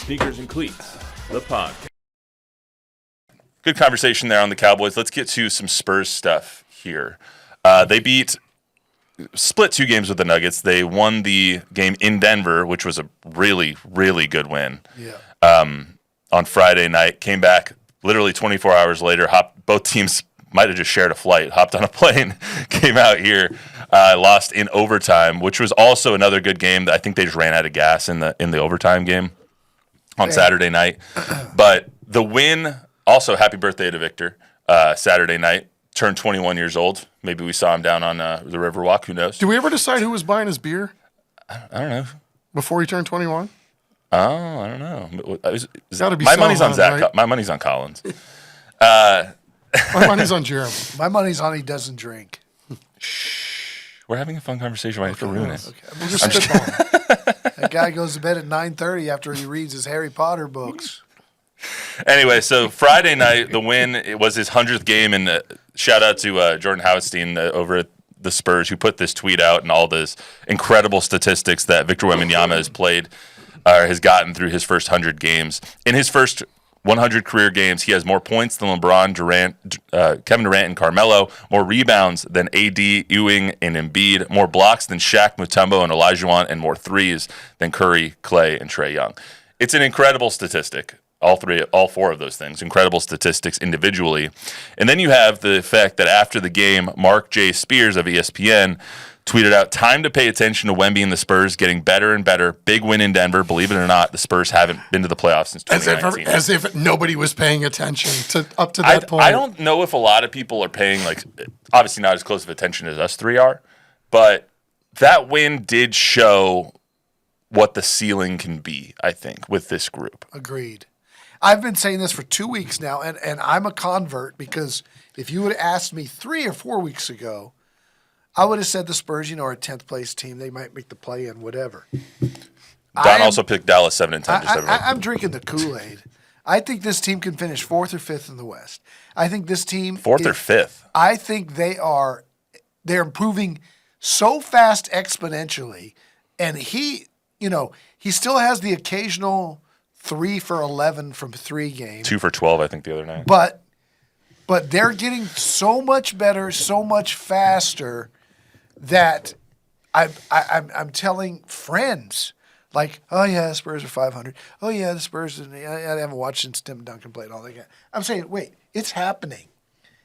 Sneakers and Cleats, the podcast. Good conversation there on the Cowboys. Let's get to some Spurs stuff here. They split 2 games with the Nuggets. They won the game in Denver, which was a really, really good win. Yeah. On Friday night, came back literally 24 hours later. Both teams might have just shared a flight, hopped on a plane, came out here, lost in overtime, which was also another good game. I think they just ran out of gas in the overtime game on Saturday night. But the win, also happy birthday to Victor, Saturday night. Turned 21 years old. Maybe we saw him down on the Riverwalk. Who knows? Did we ever decide who was buying his beer? I don't know. Before he turned 21? Oh, I don't know. Gotta be my money's on Sohan, Zach. right? My money's on Collins. My money's on Jeremy. My money's on he doesn't drink. We're having a fun conversation. I have to ruin it. Okay. We'll just spitballing. That guy goes to bed at 9:30 after he reads his Harry Potter books. Anyway, so Friday night, the win, it was his 100th game, and shout out to Jordan Howestein over at the Spurs who put this tweet out and all this incredible statistics that Victor Wembanyama has gotten through his first 100 games. In his first 100 career games, he has more points than LeBron, Kevin Durant, and Carmelo, more rebounds than AD, Ewing, and Embiid, more blocks than Shaq, Mutombo, and Olajuwon, and more threes than Curry, Clay, and Trae Young. It's an incredible statistic. All 4 of those things, incredible statistics individually. And then you have the fact that after the game, Mark J. Spears of ESPN tweeted out, "Time to pay attention to Wemby and the Spurs getting better and better. Big win in Denver. Believe it or not, the Spurs haven't been to the playoffs since 2019. As if nobody was paying attention up to that point. I don't know if a lot of people are paying, obviously not as close of attention as us 3 are, but that win did show what the ceiling can be, I think, with this group. Agreed. I've been saying this for 2 weeks now, and I'm a convert because if you would have asked me 3 or 4 weeks ago, I would have said the Spurs, are a 10th place team. They might make the play-in, whatever. Don also picked Dallas 7 and 10. I'm drinking the Kool-Aid. I think this team can finish 4th or 5th in the West. I think this team 4th or 5th. I think they're improving so fast exponentially, and he still has the occasional 3 for 11 from 3 games. 2 for 12, I think, the other night. But they're getting so much better, so much faster that I'm telling friends, like, oh, yeah, the Spurs are 500. Oh, yeah, the Spurs, I haven't watched since Tim Duncan played all that. I'm saying, wait, it's happening.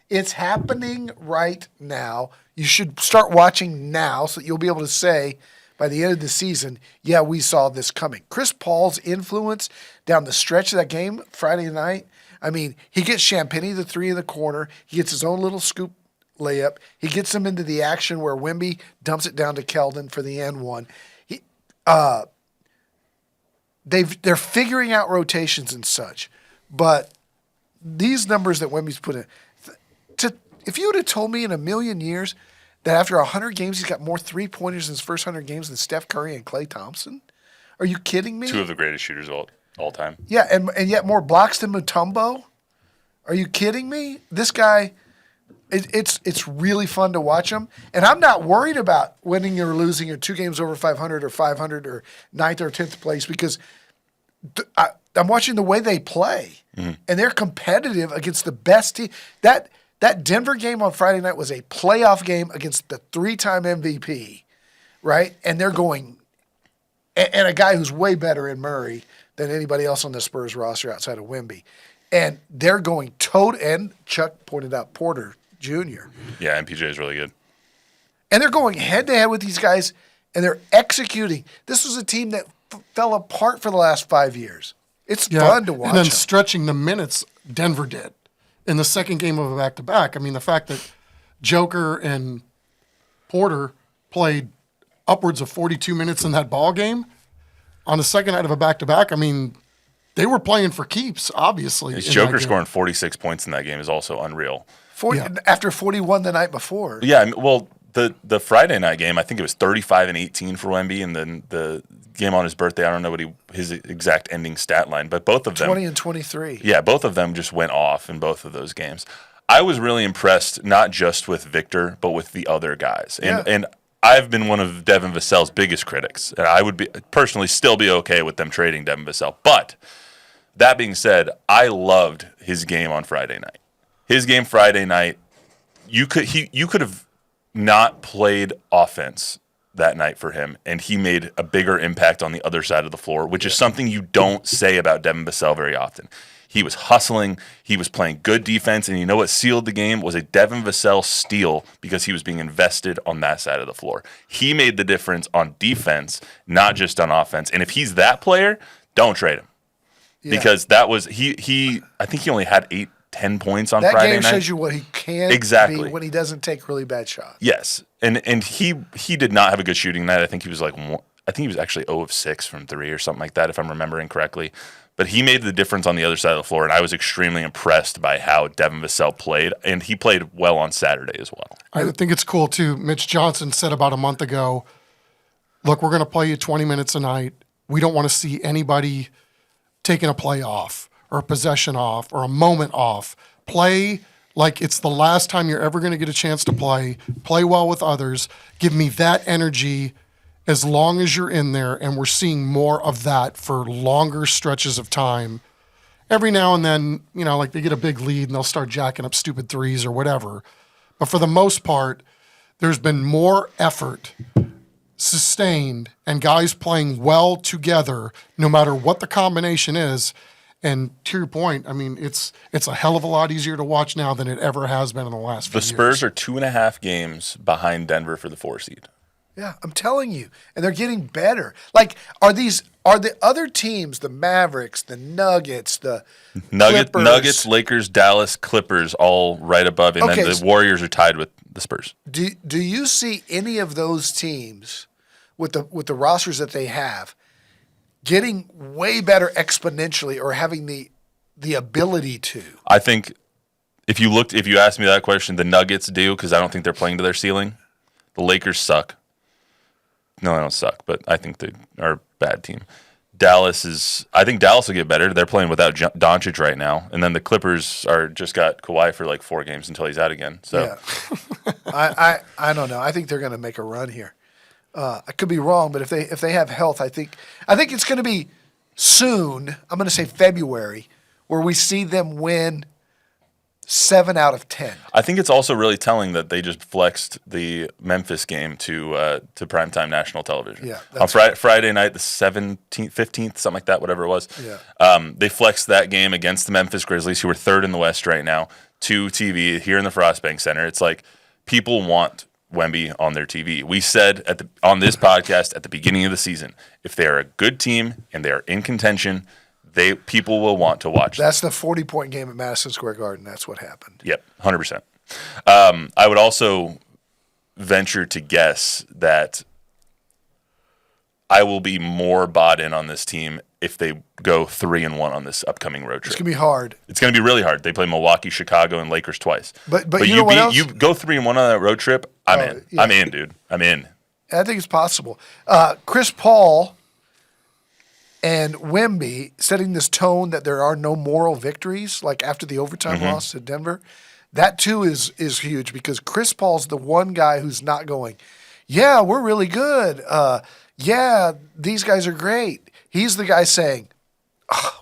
It's happening right now. You should start watching now so that you'll be able to say, by the end of the season, yeah, we saw this coming. Chris Paul's influence down the stretch of that game Friday night, I mean, he gets Champagnie the 3 in the corner. He gets his own little scoop layup. He gets him into the action where Wemby dumps it down to Keldon for the N1. They're figuring out rotations and such. But these numbers that Wemby's put in, if you would have told me in a million years that after 100 games, he's got more 3-pointers in his first 100 games than Steph Curry and Klay Thompson? Are you kidding me? 2 of the greatest shooters of all time. Yeah, and yet more blocks than Mutombo? Are you kidding me? This guy, it's really fun to watch him. And I'm not worried about winning or losing or 2 games over 500 or 500 or 9th or 10th place because I'm watching the way they play. Mm-hmm. And they're competitive against the best team. That Denver game on Friday night was a playoff game against the 3-time MVP, right? And they're going – and a guy who's way better in Murray than anybody else on the Spurs roster outside of Wemby. And they're going and Chuck pointed out Porter Jr. Yeah, MPJ is really good. And they're going head-to-head with these guys, and they're executing. This was a team that fell apart for the last 5 years. It's fun to watch and then them. Stretching the minutes Denver did. In the second game of a back-to-back, I mean, the fact that Joker and Porter played upwards of 42 minutes in that ball game on the second night of a back-to-back, I mean, they were playing for keeps, obviously. Joker scoring 46 points in that game is also unreal. After 41 the night before. Yeah, well, the Friday night game, I think it was 35 and 18 for Wemby, and then the game on his birthday, I don't know his exact ending stat line, but both of them 20 and 23. Yeah, both of them just went off in both of those games. I was really impressed, not just with Victor, but with the other guys. And I've been one of Devin Vassell's biggest critics, and I would be personally still be okay with them trading Devin Vassell. But that being said, I loved his game on Friday night. His game Friday night, you could have not played offense that night for him, and he made a bigger impact on the other side of the floor, which is something you don't say about Devin Vassell very often. He was hustling, he was playing good defense, and you know what sealed the game was a Devin Vassell steal because he was being invested on that side of the floor. He made the difference on defense, not just on offense. And if he's that player, don't trade him. Yeah. Because that was he I think he only had 8-10 points on Friday night. That game shows you what he can be when he doesn't take really bad shots. Yes. And he did not have a good shooting night. I think he was actually 0 of 6 from 3 or something like that, if I'm remembering correctly. But he made the difference on the other side of the floor, and I was extremely impressed by how Devin Vassell played, and he played well on Saturday as well. I think it's cool, too. Mitch Johnson said about a month ago, look, we're going to play you 20 minutes a night. We don't want to see anybody taking a play off or a possession off or a moment off. Play like it's the last time you're ever going to get a chance to play. Play well with others. Give me that energy as long as you're in there, and we're seeing more of that for longer stretches of time. Every now and then, like they get a big lead and they'll start jacking up stupid threes or whatever. But for the most part, there's been more effort sustained and guys playing well together no matter what the combination is. And to your point, I mean, it's a hell of a lot easier to watch now than it ever has been in the last few years. The Spurs are 2.5 games behind Denver for the 4 seed. Yeah, I'm telling you. And they're getting better. Like, are the other teams, the Mavericks, the Nuggets, the Clippers? Nuggets, Lakers, Dallas, Clippers, all right above, and then the Warriors are tied with the Spurs. Do you see any of those teams with the rosters that they have getting way better exponentially or having the ability to? I think if you asked me that question, the Nuggets do, because I don't think they're playing to their ceiling. The Lakers suck. No, they don't suck, but I think they are a bad team. I think Dallas will get better. They're playing without Doncic right now. And then the Clippers just got Kawhi for like 4 games until he's out again. So yeah. I don't know. I think they're going to make a run here. I could be wrong, but if they have health, I think it's going to be soon. I'm going to say February, where we see them win 7 out of 10. I think it's also really telling that they just flexed the Memphis game to primetime national television. Yeah, on Friday night, the 17th, 15th, something like that, whatever it was. Yeah. They flexed that game against the Memphis Grizzlies, who are 3rd in the West right now, to TV here in the Frostbank Center. It's like people want Wemby on their TV. We said on this podcast at the beginning of the season, if they are a good team and they are in contention, people will want to watch them. That's the 40-point game at Madison Square Garden. That's what happened. Yep, 100%. I would also venture to guess that I will be more bought in on this team if they go 3-1 on this upcoming road trip. It's going to be hard. It's going to be really hard. They play Milwaukee, Chicago, and Lakers twice. But you know what else? You go 3-1 on that road trip, I'm in. Yeah. I'm in, dude. I'm in. I think it's possible. Chris Paul and Wemby setting this tone that there are no moral victories, like after the overtime loss to Denver. That, too, is huge because Chris Paul's the one guy who's not going, yeah, we're really good. Yeah, these guys are great. He's the guy saying,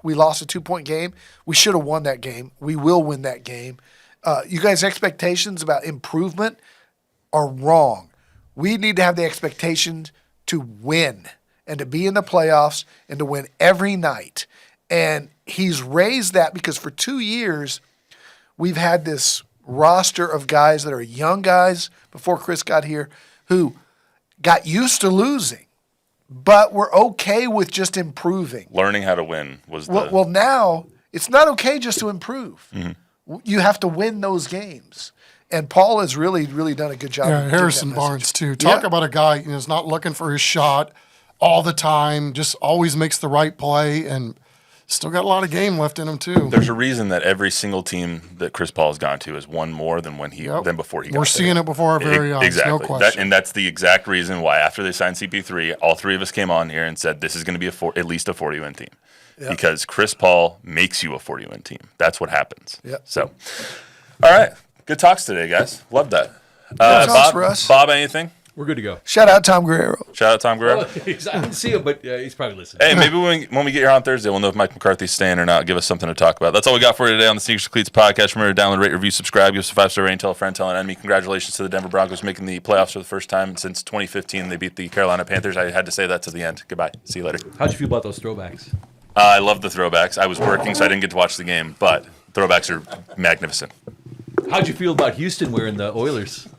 we lost a 2-point game. We should have won that game. We will win that game. You guys' expectations about improvement are wrong. We need to have the expectations to win and to be in the playoffs and to win every night. And he's raised that because for 2 years we've had this roster of guys that are young guys before Chris got here who got used to losing, but we're okay with just improving. Learning how to win was Well, now it's not okay just to improve. Mm-hmm. You have to win those games. And Paul has really, really done a good job. Yeah, Harrison Barnes, too. Talk about a guy who's not looking for his shot all the time, just always makes the right play, and still got a lot of game left in him, too. There's a reason that every single team that Chris Paul has gone to has won more than than before he got there. We're seeing it before our very eyes, exactly. No question. And that's the exact reason why after they signed CP3, all 3 of us came on here and said this is going to be at least a 40-win team. Yep. Because Chris Paul makes you a 40-win team. That's what happens. Yep. So, all right. Good talks today, guys. Love that. Talks for us. Bob, anything? We're good to go. Shout out Tom Guerrero. Shout out Tom Guerrero. I didn't see him, but he's probably listening. Hey, maybe when we get here on Thursday, we'll know if Mike McCarthy's staying or not. Give us something to talk about. That's all we got for you today on the Sneakers and Cleats podcast. Remember to download, rate, review, subscribe, give us a 5-star rating, tell a friend, tell an enemy. Congratulations to the Denver Broncos making the playoffs for the first time since 2015. They beat the Carolina Panthers. I had to say that to the end. Goodbye. See you later. How'd you feel about those throwbacks? I love the throwbacks. I was working, so I didn't get to watch the game, but throwbacks are magnificent. How'd you feel about Houston wearing the Oilers?